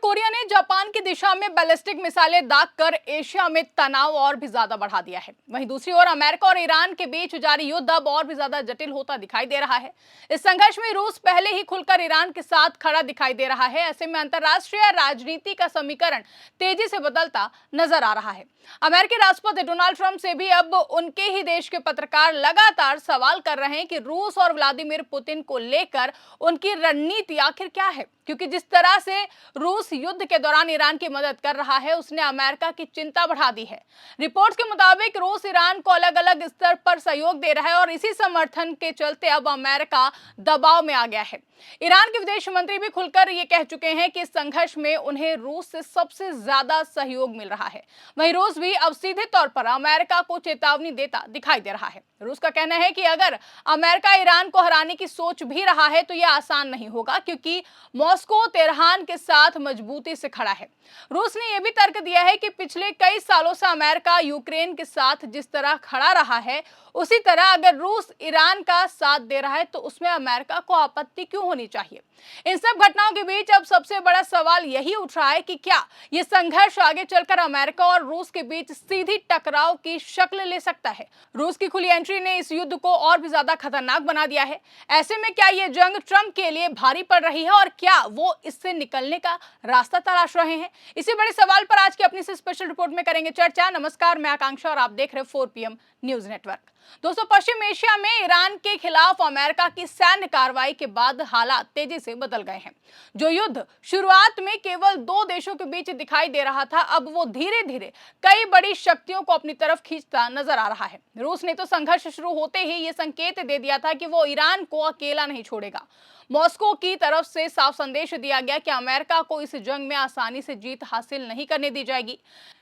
Korea ने Japan की दिशा में बैलिस्टिक मिसाइलें दागकर एशिया में तनाव और भी ज्यादा बढ़ा दिया है। वहीं दूसरी ओर अमेरिका और ईरान के बीच जारी युद्ध अब और भी ज्यादा जटिल होता दिखाई दे रहा है। इस संघर्ष में रूस पहले ही खुलकर ईरान के साथ खड़ा दिखाई दे रहा है। ऐसे में अंतर्राष्ट्रीय राजनीति का समीकरण तेजी से बदलता नजर आ रहा है। अमेरिकी राष्ट्रपति डोनाल्ड ट्रंप से भी अब उनके ही देश के पत्रकार लगातार सवाल कर रहे हैं कि रूस और व्लादिमीर पुतिन को लेकर उनकी रणनीति आखिर क्या है, क्योंकि जिस तरह से रूस युद्ध के दौरान ईरान की मदद कर रहा है उसने अमेरिका की चिंता बढ़ा दी है। रिपोर्ट्स के मुताबिक रूस ईरान को अलग अलग स्तर पर सहयोग दे रहा है और इसी समर्थन के चलते अब अमेरिका दबाव में आ गया है। ईरान के विदेश मंत्री भी खुलकर ये कह चुके हैं कि इस संघर्ष में उन्हें रूस से सबसे ज्यादा सहयोग मिल रहा है। वहीं रूस भी अब सीधे तौर पर अमेरिका को चेतावनी देता दिखाई दे रहा है। रूस का कहना है कि अगर अमेरिका ईरान को हराने की सोच भी रहा है तो यह आसान नहीं होगा, क्योंकि मॉस्को तेहरान के साथ मजबूती से खड़ा है। रूस ने यह भी तर्क दिया है कि पिछले कई सालों से अमेरिका यूक्रेन के साथ जिस तरह खड़ा रहा है, उसी तरह अगर रूस ईरान का साथ दे रहा है तो उसमें अमेरिका को आपत्ति क्यों होनी चाहिए। इन सब घटनाओं के बीच अब सबसे बड़ा सवाल यही उठ रहा है कि क्या यह संघर्ष आगे चलकर अमेरिका और रूस के बीच सीधी टकराव की शक्ल ले सकता है। रूस की खुली एंट्री ने इस युद्ध को और भी ज्यादा खतरनाक बना दिया है। ऐसे में क्या यह जंग ट्रंप के लिए भारी पड़ रही है और क्या वो इससे निकलने का रास्ता तलाश रहे हैं? इसी बड़े सवाल पर आज की अपनी से स्पेशल रिपोर्ट में करेंगे चर्चा। नमस्कार, मैं आकांक्षा और आप देख रहे हैं 4 PM न्यूज नेटवर्क। दोस्तों, पश्चिम एशिया में ईरान के खिलाफ अमेरिका की सैन्य कार्रवाई के बाद हालात तेजी से बदल गए हैं। जो युद्ध शुरुआत में केवल 2 देशों के बीच दिखाई दे रहा था, अब वो धीरे धीरे कई बड़ी शक्तियों को अपनी तरफ खींचता नजर आ रहा है। रूस ने तो संघर्ष शुरू होते ही ये संकेत दे दिया था कि वो ईरान को अकेला नहीं छोड़ेगा। मॉस्को की तरफ से साफ संदेश दिया गया कि अमेरिका को इस जंग में आसानी से जीत हासिल नहीं करने दी जाएगी।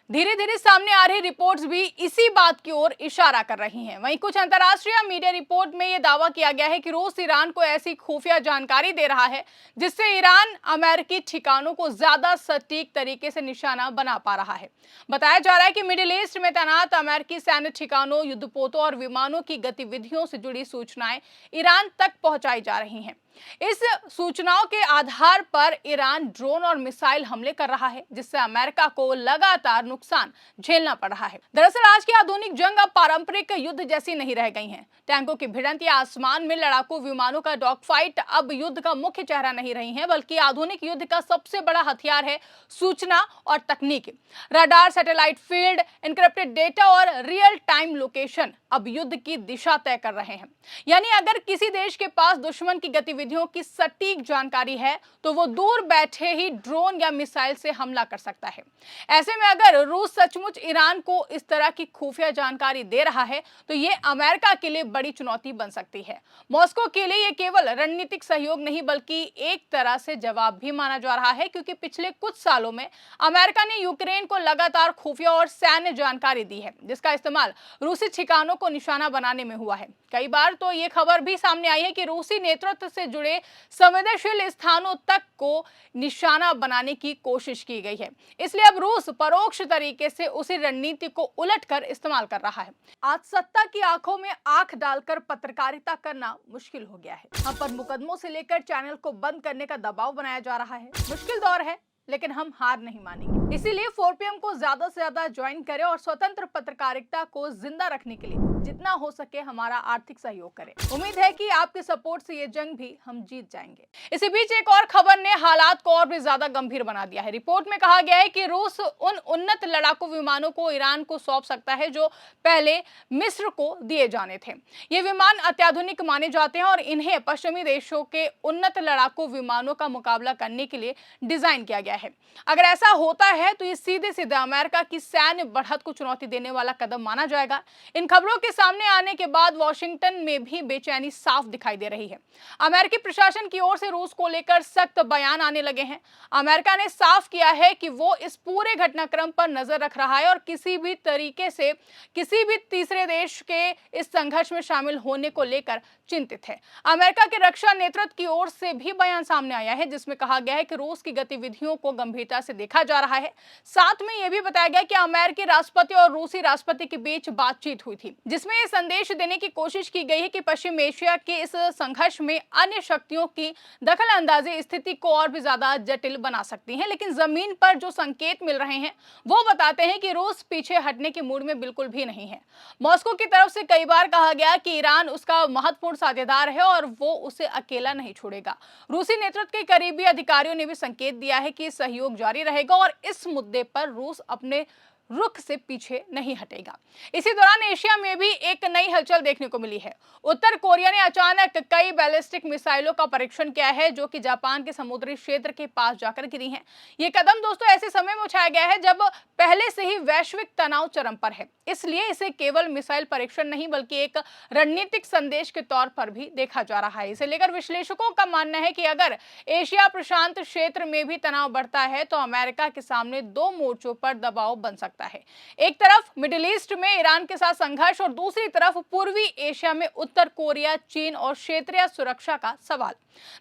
धीरे धीरे सामने आ रही रिपोर्ट्स भी इसी बात की ओर इशारा कर रही हैं। वहीं कुछ अंतर्राष्ट्रीय मीडिया रिपोर्ट में यह दावा किया गया है कि रूस ईरान को ऐसी खुफिया जानकारी दे रहा है जिससे ईरान अमेरिकी ठिकानों को ज्यादा सटीक तरीके से निशाना बना पा रहा है। बताया जा रहा है कि मिडिल ईस्ट में तैनात अमेरिकी सैन्य ठिकानों, युद्धपोतों और विमानों की गतिविधियों से जुड़ी सूचनाएं ईरान तक पहुंचाई जा रही हैं। इस सूचनाओं के आधार पर ईरान ड्रोन और मिसाइल हमले कर रहा है, जिससे अमेरिका को लगातार नुकसान झेलना पड़ रहा है। दरअसल आज की आधुनिक जंग अब पारंपरिक युद्ध जैसी नहीं रह गई है। टैंकों की भिड़ंत या आसमान में लड़ाकू विमानों का डॉग फाइट अब युद्ध का मुख्य चेहरा नहीं रही है, बल्कि आधुनिक युद्ध का सबसे बड़ा हथियार है सूचना और तकनीक। Radar, satellite field, encrypted data और रियल टाइम लोकेशन अब युद्ध की दिशा तय कर रहे हैं। यानी अगर किसी देश के पास दुश्मन की गतिविधियों की सटीक जानकारी है तो वो दूर बैठे ही ड्रोन या मिसाइल से हमला कर सकता है। ऐसे में अगर रूस सचमुच ईरान को इस तरह की खुफिया जानकारी दे रहा है तो ये अमेरिका के लिए बड़ी चुनौती बन सकती है। मॉस्को के लिए ये केवल रणनीतिक सहयोग नहीं बल्कि एक तरह से जवाब भी माना जा रहा है, क्योंकि पिछले कुछ सालों में अमेरिका ने यूक्रेन को लगातार खुफिया और सैन्य जानकारी दी है, जिसका इस्तेमाल रूसी ठिकानों को निशाना बनाने में हुआ है। कई बार तो ये खबर भी सामने आई है कि रूसी नेतृत्व से जुड़े संवेदनशील स्थानों तक को निशाना बनाने की कोशिश की गई है। इसलिए अब रूस परोक्ष तरीके से उसी रणनीति को उलटकर इस्तेमाल कर रहा है। आज सत्ता की आंखों में आंख डालकर पत्रकारिता करना मुश्किल हो गया है। हम पर मुकदमों से लेकर चैनल को बंद करने का दबाव बनाया जा रहा है। मुश्किल दौर है, लेकिन हम हार नहीं मानेंगे। इसीलिए 4 PM को ज्यादा से ज्यादा ज्वाइन करें और स्वतंत्र पत्रकारिता को जिंदा रखने के लिए जितना हो सके हमारा आर्थिक सहयोग करें। उम्मीद है कि आपके सपोर्ट से ये जंग भी हम जीत जाएंगे। इसी बीच एक और खबर ने हालात को और भी ज्यादा गंभीर बना दिया है। रिपोर्ट में कहा गया है कि रूस उन उन्नत लड़ाकू विमानों को ईरान को सौंप सकता है जो पहले मिस्र को दिए जाने थे। ये विमान अत्याधुनिक माने जाते हैं और इन्हें पश्चिमी देशों के उन्नत लड़ाकू विमानों का मुकाबला करने के लिए डिजाइन किया गया है। अगर ऐसा होता है तो ये सीधे सीधे अमेरिका की सैन्य बढ़त को चुनौती देने वाला कदम माना जाएगा। इन खबरों के सामने आने के बाद वॉशिंगटन में भी बेचैनी साफ दिखाई दे रही है। अमेरिकी प्रशासन की ओर से रूस को लेकर सख्त बयान आने लगे हैं। अमेरिका ने साफ किया है कि वो इस पूरे घटनाक्रम पर नजर रख रहा है और किसी भी तरीके से किसी भी तीसरे देश के इस संघर्ष में शामिल होने को लेकर चिंतित है। अमेरिका के रक्षा नेतृत्व की ओर से भी बयान सामने आया है, जिसमें कहा गया है कि रूस की गतिविधियों को गंभीरता से देखा जा रहा है। साथ में यह भी बताया गया कि अमेरिकी राष्ट्रपति और रूसी राष्ट्रपति के बीच बातचीत हुई थी, जिसमें यह संदेश देने की कोशिश की गई है कि पश्चिम एशिया के इस संघर्ष में अन्य शक्तियों की दखल अंदाजी स्थिति को और भी ज्यादा जटिल बना सकती है। लेकिन जमीन पर जो संकेत मिल रहे हैं वो बताते हैं कि रूस पीछे हटने के मूड में बिल्कुल भी नहीं है। मॉस्को की तरफ से कई बार कहा गया कि ईरान उसका महत्वपूर्ण साझेदार है और वो उसे अकेला नहीं छोड़ेगा। रूसी नेतृत्व के करीबी अधिकारियों ने भी संकेत दिया है कि सहयोग जारी रहेगा और इस मुद्दे पर रूस अपने रुख से पीछे नहीं हटेगा। इसी दौरान एशिया में भी एक नई हलचल देखने को मिली है। उत्तर कोरिया ने अचानक कई बैलिस्टिक मिसाइलों का परीक्षण किया है जो कि जापान के समुद्री क्षेत्र के पास जाकर गिरी हैं। ये कदम दोस्तों ऐसे समय में उठाया गया है जब पहले से ही वैश्विक तनाव चरम पर है, इसलिए इसे केवल मिसाइल परीक्षण नहीं बल्कि एक रणनीतिक संदेश के तौर पर भी देखा जा रहा है। इसे लेकर विश्लेषकों का मानना है कि अगर एशिया प्रशांत क्षेत्र में भी तनाव बढ़ता है तो अमेरिका के सामने दो मोर्चों पर दबाव बन सकता है। एक तरफ मिडिल ईस्ट में ईरान के साथ संघर्ष और दूसरी तरफ पूर्वी एशिया में उत्तर कोरिया, चीन और क्षेत्रीय सुरक्षा का सवाल।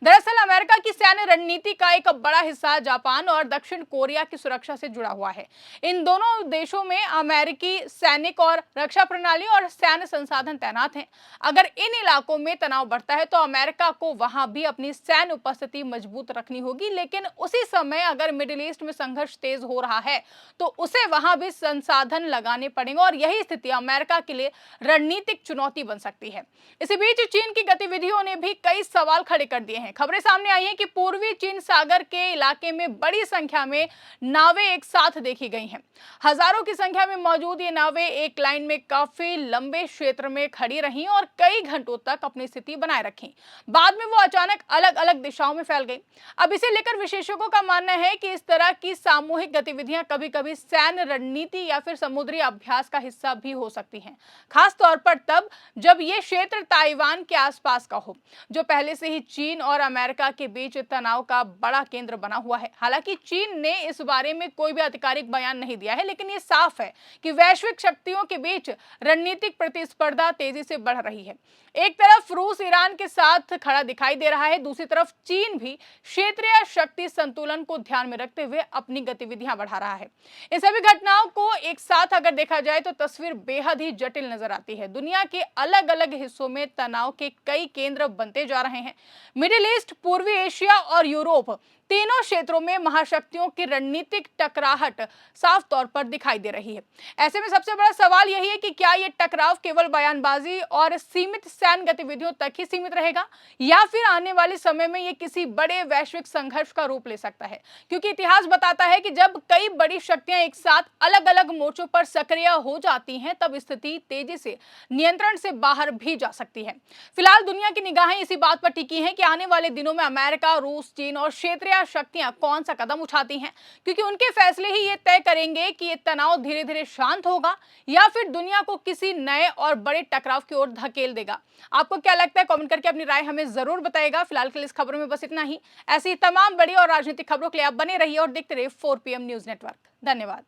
दरअसल अमेरिका की सैन्य रणनीति का एक बड़ा हिस्सा जापान और दक्षिण कोरिया की सुरक्षा से जुड़ा हुआ है। इन दोनों देशों में अमेरिकी सैनिक और रक्षा प्रणाली और सैन्य संसाधन तैनात हैं। अगर इन इलाकों में तनाव बढ़ता है तो अमेरिका को वहां भी अपनी सैन्य उपस्थिति मजबूत रखनी होगी, लेकिन उसी समय अगर मिडिल ईस्ट में संघर्ष तेज हो रहा है तो उसे वहां भी संसाधन लगाने पड़ेंगे और यही स्थिति अमेरिका के लिए रणनीतिक चुनौती बन सकती है। इसी बीच चीन की गतिविधियों ने भी कई सवाल खड़े कर दिए हैं। खबरें सामने आई हैं कि पूर्वी चीन सागर के इलाके में बड़ी संख्या में नावें एक साथ देखी गई हैं। हजारों की संख्या में मौजूद ये नावें एक लाइन में काफी लंबे क्षेत्र में खड़ी रहीं और कई घंटों तक अपनी स्थिति बनाए रखी। बाद में वो अचानक अलग अलग दिशाओं में फैल गई। अब इसे लेकर विशेषज्ञों का मानना है कि इस तरह की सामूहिक गतिविधियां कभी-कभी सैन्य रणनीति या फिर समुद्री अभ्यास का हिस्सा भी हो सकती हैं, खास तौर पर तब जब ये क्षेत्र ताइवान के आसपास का हो, जो पहले से ही चीन और अमेरिका के बीच तनाव का बड़ा केंद्र बना हुआ है। हालांकि चीन ने इस बारे में कोई भी आधिकारिक बयान नहीं दिया है, लेकिन ये साफ है कि वैश्विक शक्तियों के बीच रणनीतिक प्रतिस्पर्धा तेजी से बढ़ रही है। एक तरफ रूस ईरान के साथ खड़ा दिखाई दे रहा है, दूसरी तरफ चीन भी क्षेत्रीय शक्ति संतुलन को ध्यान में रखते हुए अपनी गतिविधियां बढ़ा रहा है। इन सभी घटनाओं को एक साथ अगर देखा जाए तो तस्वीर बेहद ही जटिल नजर आती है। दुनिया के अलग अलग हिस्सों में तनाव के कई केंद्र बनते जा रहे हैं। मिडिल ईस्ट, पूर्वी एशिया और यूरोप, तीनों क्षेत्रों में महाशक्तियों की रणनीतिक टकराहट साफ तौर पर दिखाई दे रही है। ऐसे में सबसे बड़ा सवाल यही है कि क्या ये टकराव केवल बयानबाजी और सीमित सैन्य गतिविधियों तक ही सीमित रहेगा या फिर आने वाले समय में ये किसी बड़े वैश्विक संघर्ष का रूप ले सकता है। क्योंकि इतिहास बताता है कि जब कई बड़ी शक्तियां एक साथ अलग अलग मोर्चों पर सक्रिय हो जाती हैं तब स्थिति तेजी से नियंत्रण से बाहर भी जा सकती है। फिलहाल दुनिया की निगाहें इसी बात पर टिकी हैं कि आने वाले दिनों में अमेरिका, रूस, चीन और क्षेत्रीय शक्तियां कौन सा कदम उठाती हैं, क्योंकि उनके फैसले ही ये तय करेंगे कि ये तनाव धीरे धीरे शांत होगा या फिर दुनिया को किसी नए और बड़े टकराव की ओर धकेल देगा। आपको क्या लगता है? कमेंट करके अपनी राय हमें जरूर बताइएगा। फिलहाल के लिए इस खबरों में बस इतना ही। ऐसी तमाम बड़ी और राजनीतिक खबरों के लिए आप बने रहिए और देखते रहिए 4 PM न्यूज नेटवर्क। धन्यवाद।